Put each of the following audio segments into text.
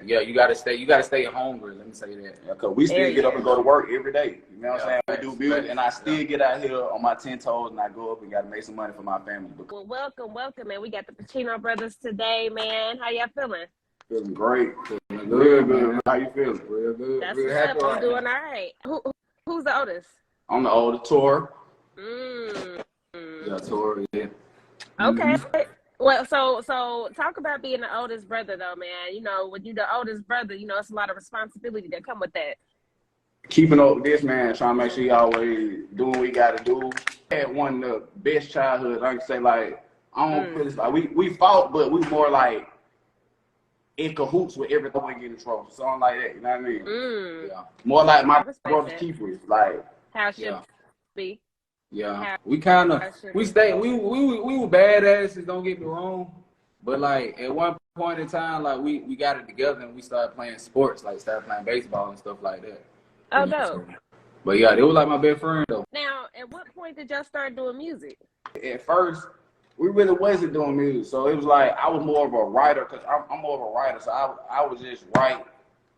Yeah, you gotta stay hungry. Let me say that. Yeah, cause we still get up and go to work every day. You know what I'm saying? Facts, We do music, and I still yeah. get out here on my 10 toes, and I go up and gotta make some money for my family. Well, welcome, man. We got the Pachino Brothas today, man. How y'all feeling? Feeling great. Feeling Real good, good. man. How you feeling? Real good. That's Real what's happy up. I'm right doing now. all right. Who's the oldest? I'm the older tour. Yeah, Tori. Yeah. Okay. Well, so talk about being the oldest brother, though, man. You know, when you're the oldest brother, you know, it's a lot of responsibility that come with that. Keeping up with this, man, trying to make sure he always doing what he got to do. I had one of the best childhoods. I can say, like, I don't put this, like, we fought, but we more like in cahoots with everything we get in trouble. Something like that, you know what I mean? Yeah. More like my brother's keepers, like. How it should be. Yeah, we were badasses, don't get me wrong, but like at one point in time, like we got it together and we started playing sports, like started playing baseball and stuff like that. Oh, no. But yeah, they were like my best friend though. Now, at what point did y'all start doing music? At first, we really wasn't doing music, so it was like I was more of a writer, because I'm more of a writer, so I would just write,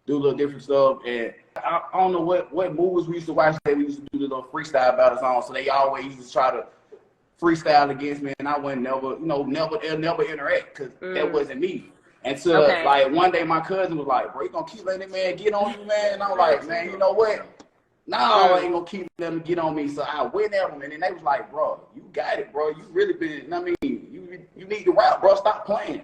do a little different stuff, and I don't know what movies we used to watch that we used to do the little freestyle battles on, so they always used to try to freestyle against me, and I wouldn't never interact, because that wasn't me. Until like one day my cousin was like, bro, you gonna keep letting that man get on you, man? And I was like, man, you know what? No, I ain't gonna keep letting him get on me. So I went at him, and then they was like, bro, you got it, bro. You really been, I mean, you need to rap, bro. Stop playing.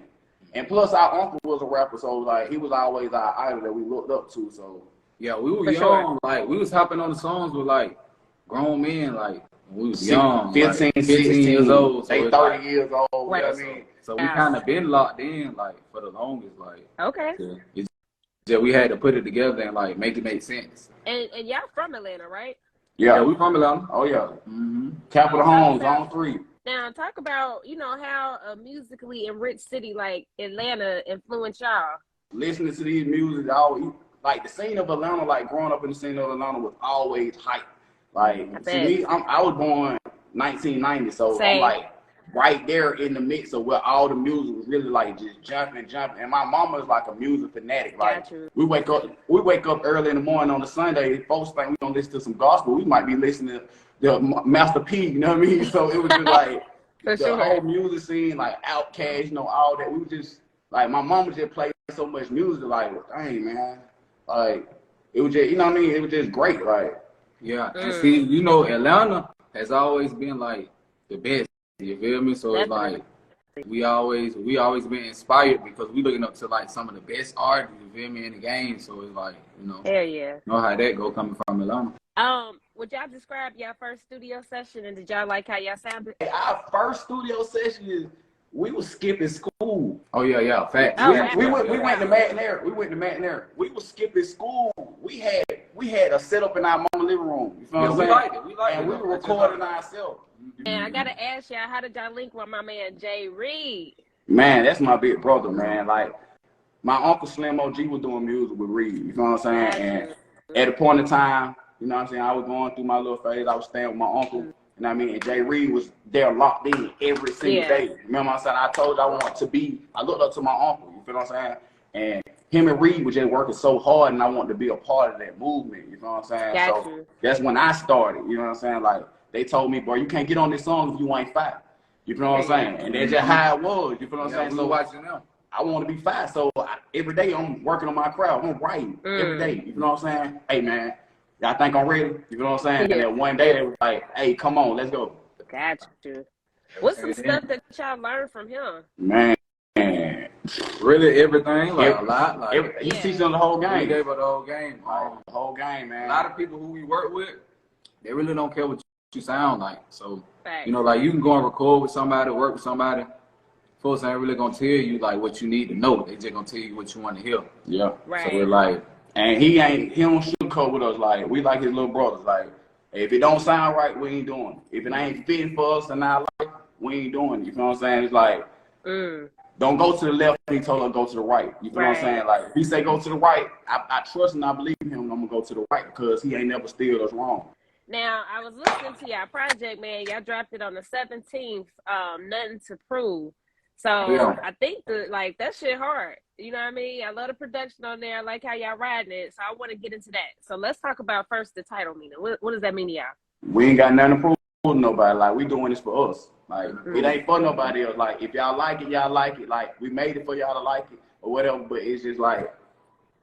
And plus, our uncle was a rapper, so like he was always our idol that we looked up to. So yeah, we were young, like we was hopping on the songs with like grown men, like we was young, 15, like, 15 years old. So they 30 years old. You know what I mean? So we kind of been locked in, like for the longest, like. Okay. It's just we had to put it together and like make it make sense. And y'all from Atlanta, right? Yeah, we from Atlanta. Oh yeah. Capital Homes, Zone 3. Now, talk about, you know, how a musically enriched city like Atlanta influenced y'all. Listening to these music, always, like the scene of Atlanta, like growing up in the scene of Atlanta was always hype. Like, to me, I was born 1990, so I'm like right there in the mix of where all the music was really like just jumping. And my mama is like a music fanatic. Like, we wake up early in the morning on the Sunday, folks think we gonna listen to some gospel. We might be listening to the Master P, you know what I mean? So it was just like the whole music scene, like Outkast, you know, all that. We were just like, my mama just played so much music, like, dang, man, like it was just, you know what I mean? It was just great, like. Yeah, and see, you know, Atlanta has always been like the best. You feel me? So it's like we always been inspired because we looking up to like some of the best artists. You feel me, in the game? So it's like, you know, you know how that go coming from Atlanta. Would y'all describe your first studio session, and did y'all like how y'all sounded? Our first studio session is we was skipping school. Oh yeah, facts. We went to matinee. We was skipping school. We had a setup in our mama living room. You know what I'm saying? We liked it. We were recording ourselves. And I gotta ask y'all, how did y'all link with my man Jay Reed? Man, that's my big brother, man. Like, my uncle Slim OG was doing music with Reed. You know what I'm saying? And at a point in time, you know what I'm saying, I was going through my little phase. I was staying with my uncle. You know what I mean? And Jay Reed was there locked in every single day. Remember what I'm saying? I told you I looked up to my uncle. You feel what I'm saying? And him and Reed were just working so hard, and I wanted to be a part of that movement. You know what I'm saying? So that's when I started. You know what I'm saying? Like, they told me, bro, you can't get on this song if you ain't fat. You know what I'm saying? And that's just how it was. You know what I'm saying? So watching them, I want to be fat. So every day I'm working on my craft. I'm writing every day. You know what I'm saying? Hey, man, y'all think I'm ready? You know what I'm saying? And then one day they was like, hey, come on, let's go. Got you. What's some stuff that y'all learned from him? Man, really everything, like a lot. Like he teaching them the whole game. He gave us the whole game. The whole game, man. A lot of people who we work with, they really don't care what you sound like. So, you know, like you can go and record with somebody, work with somebody. Folks ain't really gonna tell you like what you need to know. They just gonna tell you what you want to hear. Yeah. Right. So we're like, and he don't sugarcoat with us. Like, we like his little brothers. Like, if it don't sound right, we ain't doing it. If it ain't fitting for us and our life, we ain't doing it. You know what I'm saying? It's like, don't go to the left. He told her go to the right. You know what I'm saying? Like, if he say go to the right, I trust and I believe him. And I'm gonna go to the right because he ain't never steered us wrong. Now, I was listening to y'all project, man. Y'all dropped it on the 17th, Nothing to Prove. So I think that shit hard. You know what I mean? I love the production on there. I like how y'all riding it. So I want to get into that. So let's talk about first the title meaning. What does that mean to y'all? We ain't got nothing to prove to nobody. Like, we doing this for us. Like, it ain't for nobody else. Like, if y'all like it, y'all like it. Like, we made it for y'all to like it or whatever. But it's just like,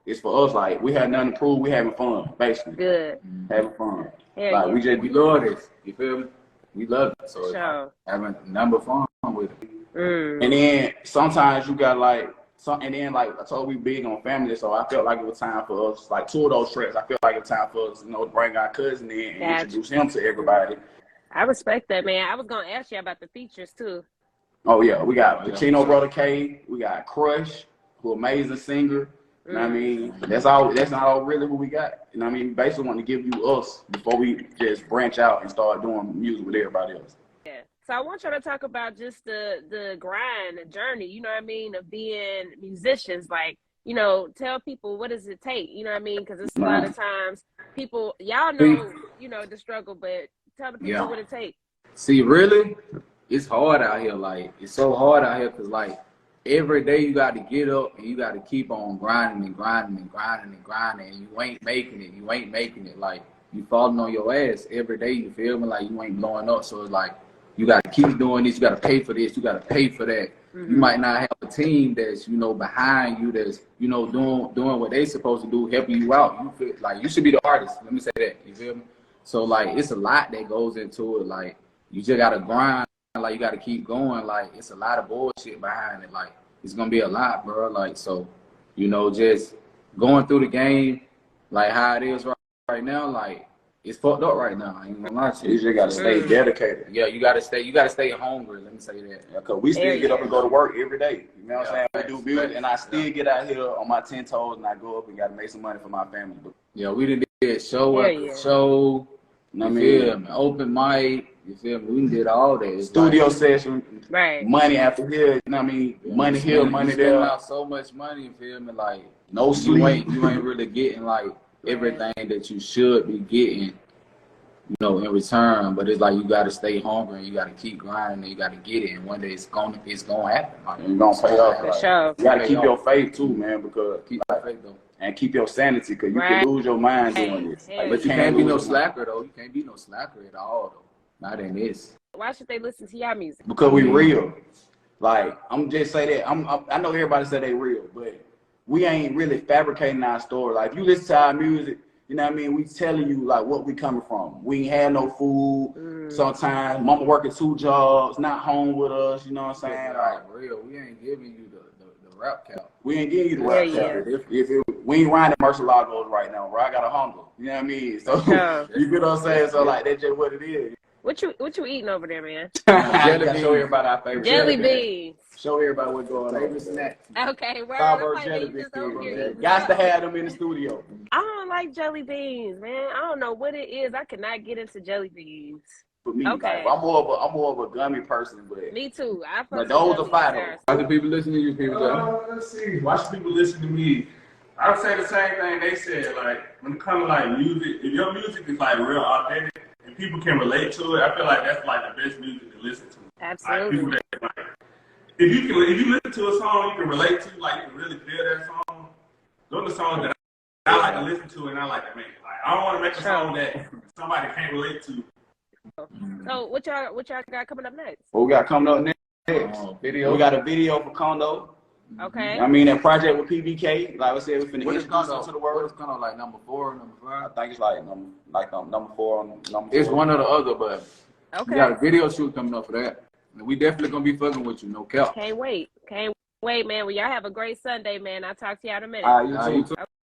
it's for us. Like, we had nothing to prove. We having fun, basically. Good. Having fun. Hell Like, yeah. We love this. You feel me? We love it. So it's Sure. like having number fun with it. And then sometimes you got like, and then like I told we big on family, so I felt like it was time for us, like 2 of those tracks, I felt like it was time for us, to bring our cousin in and introduce him to everybody. I respect that, man. I was gonna ask you about the features too. Oh yeah, we got Pachino Brother K, we got Crush, who amazing singer. You know what I mean? That's not all really who we got. You know what I mean? Basically want to give you us before we just branch out and start doing music with everybody else. Yeah. So I want y'all to talk about just the grind, the journey, you know what I mean, of being musicians. Like, tell people, what does it take? You know what I mean? Because it's a lot of times people, y'all know, the struggle, but tell the people what it takes. See, really, it's hard out here. Like, it's so hard out here because, like, every day you got to get up and you got to keep on grinding and grinding and grinding and grinding, and you ain't making it. You ain't making it. Like, you falling on your ass every day, you feel me? Like, you ain't blowing up. So it's like, you got to keep doing this. You got to pay for this. You got to pay for that. You might not have a team that's, behind you, that's, doing what they supposed to do, helping you out. You feel like you should be the artist. Let me say that. You feel me? So, like, it's a lot that goes into it. Like, you just got to grind. Like, you got to keep going. Like, it's a lot of bullshit behind it. Like, it's going to be a lot, bro. Like, so, just going through the game, like how it is right now, like, it's fucked up right now. I ain't gonna lie to you. You just gotta stay dedicated. Yeah, you gotta stay hungry. Let me say that. Yeah, cause we still get up and go to work every day. You know what I'm saying? We do music, and I still get out here on my 10 toes, and I go up and gotta make some money for my family. Yeah, we did show after show. You feel me? Open mic. You feel me? We did all that. It's studio session. Right. Money after here. You know what I mean? Money here, money there. Out so much money. You feel me? Like, no sleep. You ain't really getting like everything that you should be getting, in return. But it's like you gotta stay hungry and you gotta keep grinding and you gotta get it. And one day it's gonna happen. Like, it's gonna pay off. For sure. You gotta keep your faith too, man, because keep your faith though. And keep your sanity, because you can lose your mind doing this. Like, but you can't be no slacker though. You can't be no slacker at all though. Not in this. Why should they listen to your music? Because we real. Like, I'm just say that. I know everybody say they real, but we ain't really fabricating our story. Like, if you listen to our music, you know what I mean? We telling you like what we coming from. We ain't had no food. Sometimes mama working 2 jobs, not home with us. You know what I'm saying? Like, real. We ain't giving you the rap cap. We ain't giving you the rap cap. We ain't riding Murcielagos right now, bro. I got a hunger. You know what I mean? So you get what I'm saying? So like, that's just what it is. What you eating over there, man? Jelly beans. Show everybody our favorite jelly beans. Show everybody what's going on. Favorite snack. Okay, well, Starburst jelly beans. Got to have them in the studio. I don't like jelly beans, man. I don't know what it is. I cannot get into jelly beans. For me, like, I'm more of a gummy person, but me too. But those are fire. Why do people listen to you, people? Let's see. Why should people listen to me? I would say the same thing they said. Like, when it comes to like music, if your music is like real authentic and people can relate to it, I feel like that's like the best music to listen to. Absolutely. Like, if you listen to a song you can relate to, like you can really feel that song. Those are the songs that I like to listen to and I like to make. Like, I don't want to make a song that somebody can't relate to. So what y'all got coming up next? What we got coming up next? Video. We got a video for Kondo. Okay. I mean, that project with PBK. Like I said, we finna introduce them to the world. It's kind of like number 4, number 5. I think it's like number 4. It's one or the other, but okay. We got a video shoot coming up for that. And we definitely gonna be fucking with you, no cap. Can't wait, man. Well, y'all have a great Sunday, man. I'll talk to y'all in a minute. All right, you too.